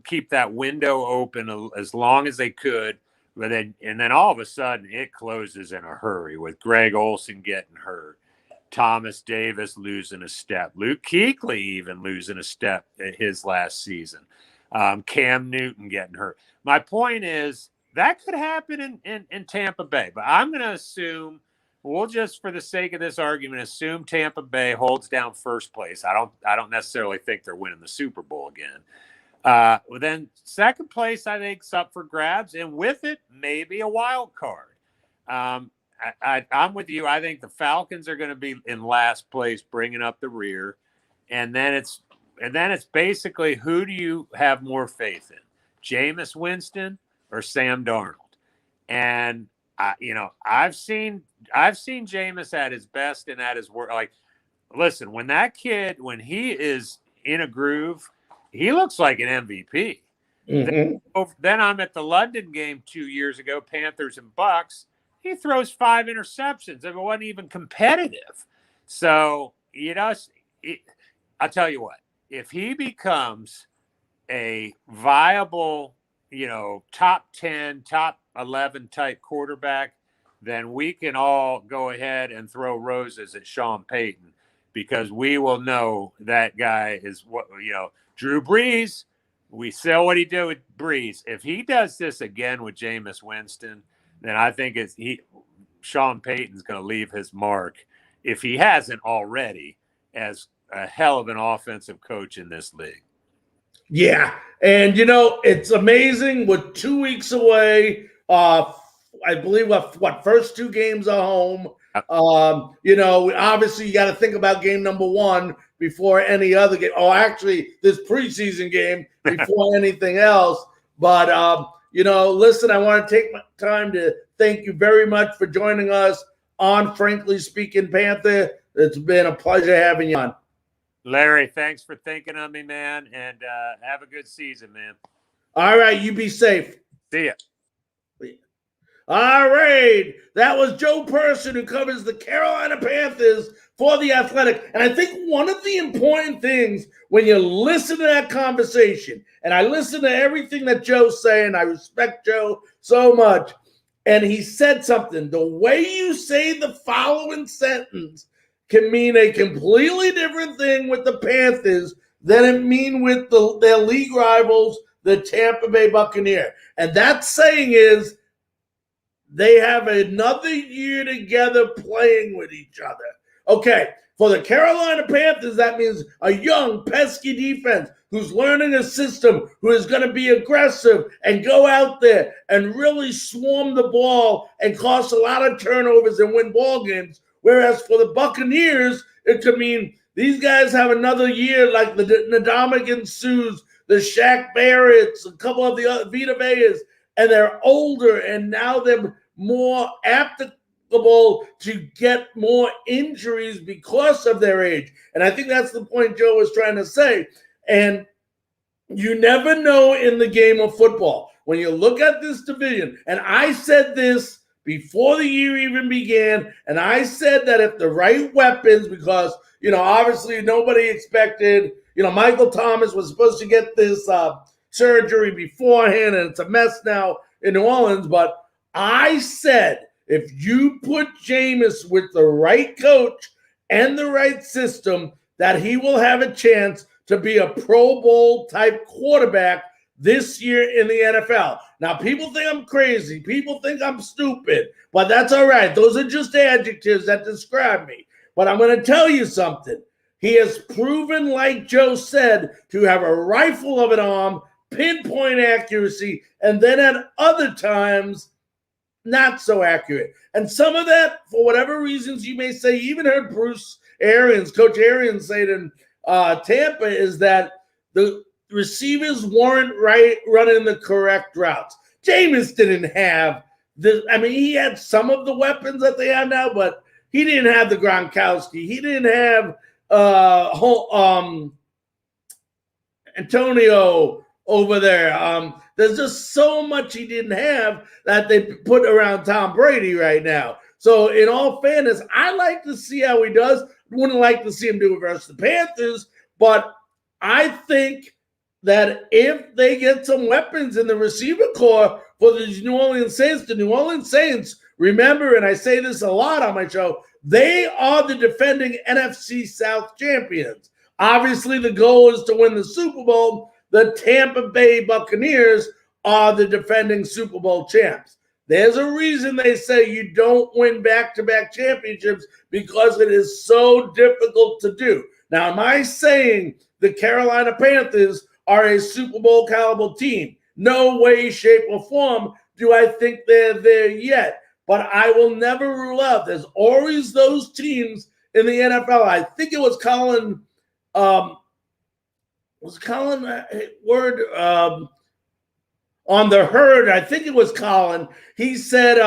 keep that window open as long as they could, and then all of a sudden it closes in a hurry with Greg Olsen getting hurt, Thomas Davis losing a step, Luke Kuechly even losing a step at his last season, Cam Newton getting hurt. My point is, that could happen in Tampa Bay, but I'm going to assume, we'll just for the sake of this argument, assume Tampa Bay holds down first place. I don't necessarily think they're winning the Super Bowl again. Well, then second place, I think, is up for grabs, and with it, maybe a wild card. I'm with you. I think the Falcons are going to be in last place, bringing up the rear, and then it's basically, who do you have more faith in, Jameis Winston or Sam Darnold? And I've seen Jameis at his best and at his worst. Listen, when he is in a groove, he looks like an MVP. Mm-hmm. Then I'm at the London game 2 years ago, Panthers and Bucks. He throws 5 interceptions. It wasn't even competitive. So, I'll tell you what, if he becomes a viable, top 10, top 11 type quarterback, then we can all go ahead and throw roses at Sean Payton, because we will know that guy is what, Drew Brees. We saw what he did with Brees. If he does this again with Jameis Winston, then I think Sean Payton's going to leave his mark, if he hasn't already, as a hell of an offensive coach in this league. Yeah. And, it's amazing. We're 2 weeks away. I believe first 2 games are home. Obviously you got to think about game number 1 before any other game. Oh, actually, this preseason game before anything else. But, listen, I want to take my time to thank you very much for joining us on Frankly Speaking Panther. It's been a pleasure having you on. Larry, thanks for thinking of me, man, and have a good season, man. All right, you be safe. See ya. All right, that was Joe Person, who covers the Carolina Panthers for The Athletic. And I think one of the important things when you listen to that conversation, and I listen to everything that Joe's saying, I respect Joe so much, and he said something, the way you say the following sentence can mean a completely different thing with the Panthers than it mean with their league rivals, the Tampa Bay Buccaneers. And that saying is, they have another year together playing with each other. Okay, for the Carolina Panthers, that means a young, pesky defense who's learning a system, who is going to be aggressive and go out there and really swarm the ball and cause a lot of turnovers and win ball games. Whereas for the Buccaneers, it could mean these guys have another year like the Ndamukong Suhs, the Shaq Barretts, a couple of the other Vita Veas, and they're older, and now they're more applicable to get more injuries because of their age. And I think that's the point Joe was trying to say. And you never know in the game of football. When you look at this division, and I said this before the year even began, and I said that if the right weapons, because, obviously nobody expected, Michael Thomas was supposed to get this surgery beforehand, and it's a mess now in New Orleans, but I said, if you put Jameis with the right coach and the right system, that he will have a chance to be a Pro Bowl type quarterback this year in the NFL. Now, people think I'm crazy. People think I'm stupid, but that's all right. Those are just adjectives that describe me. But I'm going to tell you something. He has proven, like Joe said, to have a rifle of an arm, pinpoint accuracy, and then at other times, not so accurate. And some of that, for whatever reasons you may say, even heard Coach Arians say it in Tampa, is that the receivers weren't running the correct routes. Jameis didn't have he had some of the weapons that they have now, but he didn't have the Gronkowski. He didn't have Antonio over there. There's just so much he didn't have that they put around Tom Brady right now. So in all fairness, I like to see how he does. Wouldn't like to see him do it versus the Panthers, but I think that if they get some weapons in the receiver core for the New Orleans Saints, remember, and I say this a lot on my show, they are the defending NFC South champions. Obviously, the goal is to win the Super Bowl. The Tampa Bay Buccaneers are the defending Super Bowl champs. There's a reason they say you don't win back-to-back championships, because it is so difficult to do. Now, am I saying the Carolina Panthers are a Super Bowl caliber team? No way, shape, or form do I think they're there yet. But I will never rule out. There's always those teams in the NFL. I think it was Colin on the herd, I think it was Colin. He said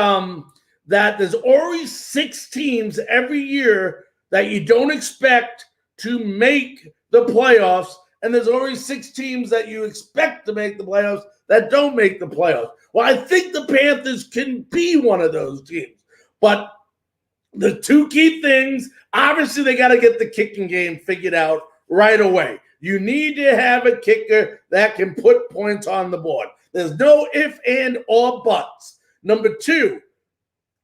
that there's always 6 teams every year that you don't expect to make the playoffs, and there's always 6 teams that you expect to make the playoffs that don't make the playoffs. Well, I think the Panthers can be one of those teams. But the 2 key things, obviously they got to get the kicking game figured out right away. You need to have a kicker that can put points on the board. There's no if, and, or buts. Number 2,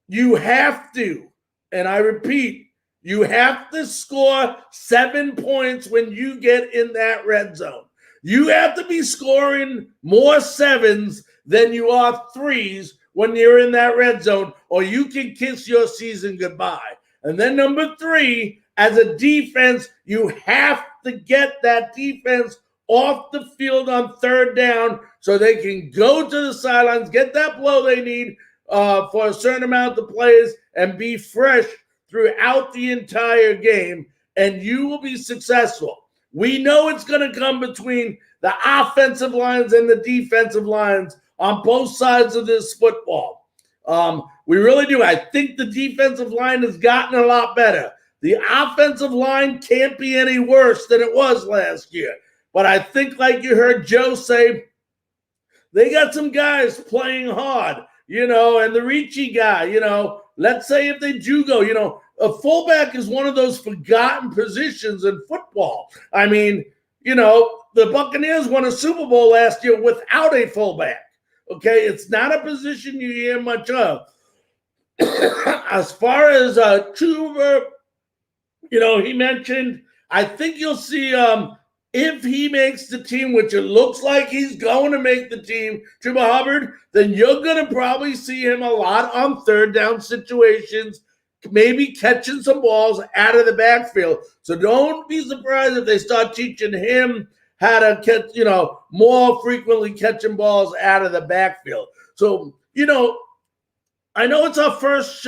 you have to, and I repeat, you have to score 7 points when you get in that red zone. You have to be scoring more sevens than you are threes when you're in that red zone, or you can kiss your season goodbye. And then number 3, as a defense, you have to get that defense off the field on third down so they can go to the sidelines, get that blow they need for a certain amount of plays, and be fresh throughout the entire game, and you will be successful. We know it's going to come between the offensive lines and the defensive lines on both sides of this football. We really do. I think the defensive line has gotten a lot better. The offensive line can't be any worse than it was last year. But I think, like you heard Joe say, they got some guys playing hard, and the Ricci guy, let's say if they do go, a fullback is one of those forgotten positions in football. I mean, the Buccaneers won a Super Bowl last year without a fullback. Okay, it's not a position you hear much of. As far as Chuba, he mentioned, I think you'll see if he makes the team, which it looks like he's going to make the team, Chuba Hubbard, then you're going to probably see him a lot on third down situations, maybe catching some balls out of the backfield. So don't be surprised if they start teaching him how to catch, more frequently catching balls out of the backfield. So, I know it's our first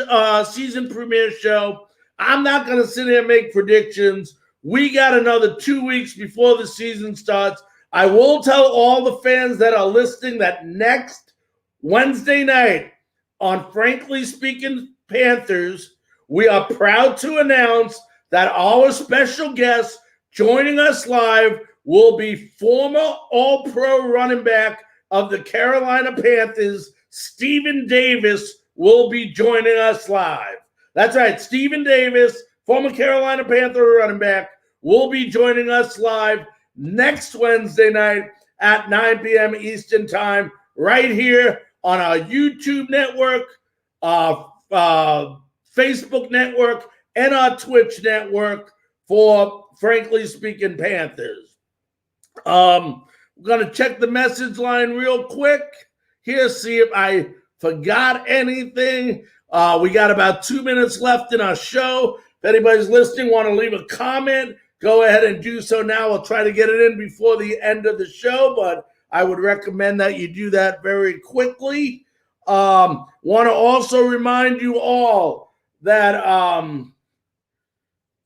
season premiere show. I'm not going to sit here and make predictions. We got another 2 weeks before the season starts. I will tell all the fans that are listening that next Wednesday night on Frankly Speaking Panthers, we are proud to announce that our special guest joining us live will be former All-Pro running back of the Carolina Panthers, Stephen Davis, will be joining us live. That's right, Stephen Davis, former Carolina Panther running back, will be joining us live next Wednesday night at 9 p.m. Eastern Time, right here on our YouTube network, Facebook network, and our Twitch network for Frankly Speaking Panthers. We're going to check the message line real quick here, see if I forgot anything. We got about 2 minutes left in our show. If anybody's listening, want to leave a comment, go ahead and do so now. I'll try to get it in before the end of the show, but I would recommend that you do that very quickly. Want to also remind you all that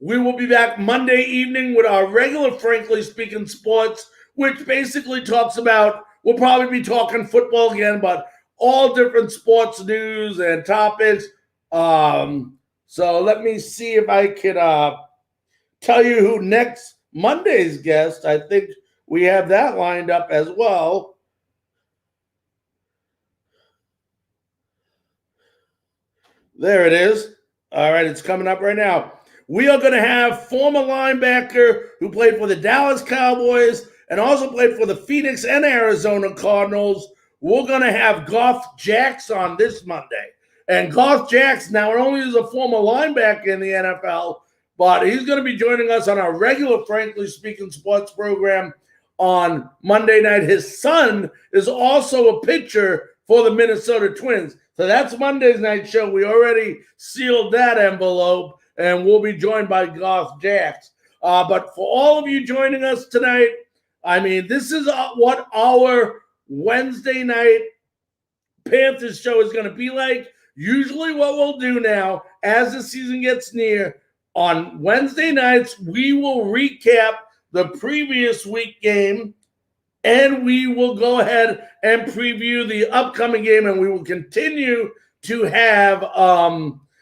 we will be back Monday evening with our regular Frankly Speaking Sports, which basically talks about, we'll probably be talking football again, but all different sports news and topics. So let me see if I can tell you who next Monday's guest. I think we have that lined up as well. There it is. All right, it's coming up right now. We are going to have former linebacker who played for the Dallas Cowboys and also played for the Phoenix and Arizona Cardinals. We're going to have Garth Jacks on this Monday. And Garth Jacks not only is a former linebacker in the NFL, but he's going to be joining us on our regular Frankly Speaking Sports program on Monday night. His son is also a pitcher for the Minnesota Twins. So that's Monday's night show. We already sealed that envelope, and we'll be joined by Garth Jacks. But for all of you joining us tonight, I mean, this is what our Wednesday night Panthers show is going to be like. Usually what we'll do now, as the season gets near, on Wednesday nights, we will recap the previous week game, and we will go ahead and preview the upcoming game, and we will continue to have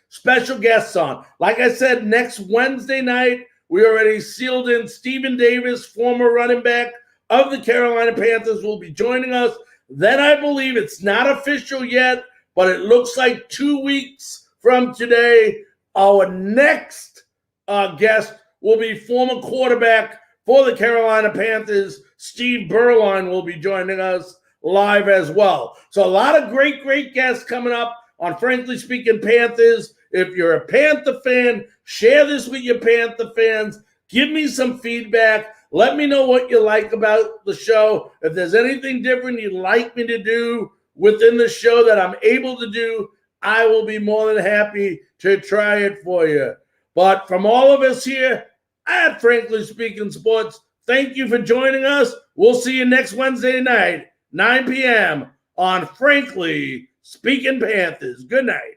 special guests on. Like I said, next Wednesday night, we already sealed in Stephen Davis, former running back of the Carolina Panthers, will be joining us. Then I believe it's not official yet, but it looks like 2 weeks from today, our next guest will be former quarterback for the Carolina Panthers, Steve Berline, will be joining us live as well. So a lot of great guests coming up. on Frankly Speaking Panthers. If you're a Panther fan, share this with your Panther fans. Give me some feedback. Let me know what you like about the show. If there's anything different you'd like me to do within the show that I'm able to do, I will be more than happy to try it for you. But from all of us here at Frankly Speaking Sports, thank you for joining us. We'll see you next Wednesday night, 9 p.m. on Frankly Speaking Panthers. Good night.